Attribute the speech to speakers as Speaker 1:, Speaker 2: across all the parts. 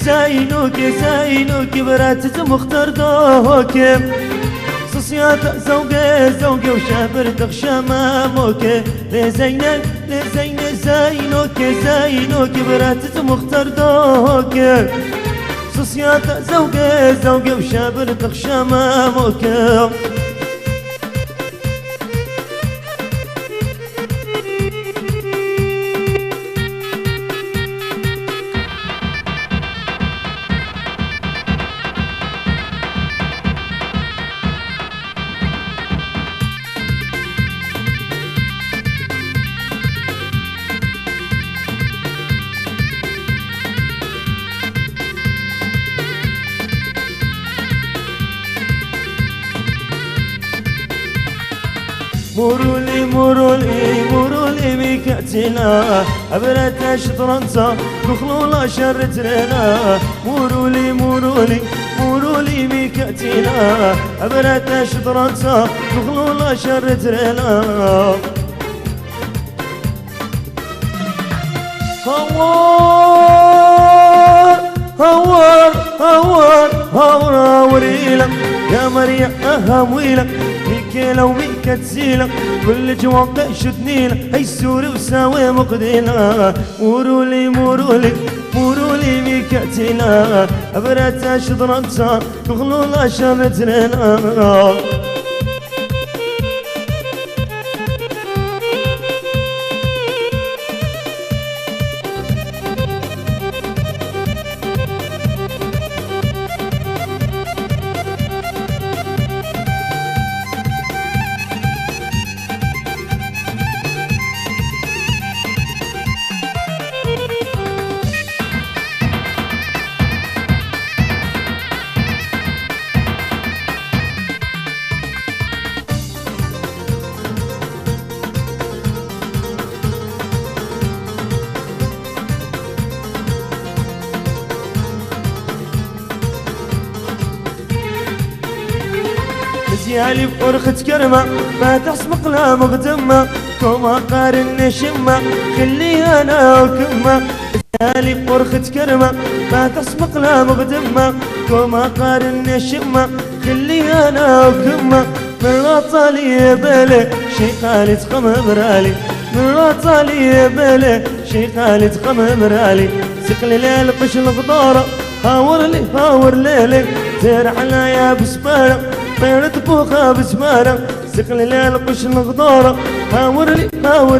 Speaker 1: زينوك زينوك برات مختار دوك صوصيات زوجي وشابر تغشى ماموك لزينة زينوك زينوك برات مختار دوك صوصيات زوجي وشابر تغشى ماموك مروا لي ميكاتنا أبرات شطرنسا دخلوا شرت لنا مروا لي ميكاتنا أبرات شطرنسا دخلوا شرت لنا هوار وريلك يا مريم أهويلك ميكيلة وميكا تزيلة كل جواب شدنيلة هاي سوري وساوي مقديلة مروا لي ميكاتنا أبرات شطرنسا دخلوا شرت لنا مزيالي بفرخة كرمة ما تحسبق لا مغتمة كوما قارن شمة خلي أنا وكمة مزيالي بفرخة كرمة ما تحسبق لا مغتمة كوما قارن شمة خلي أنا وكمة من رطالي بالي شي قالي تخمر علي من رطالي بالي شي قالي تخمر علي سقلي ليل قش الغدارة هاور ليلي زير على يا بسمارة طيرت بوخة بسمارة سقلي ليل قش الغدارة هاور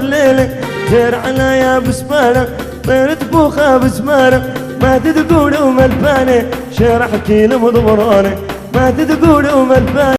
Speaker 1: ليلي زير على يا بسمارة طيرت بوخة بسمارة ما تتقول ملباني شرحكي لمضمراني ما تتقول ملباني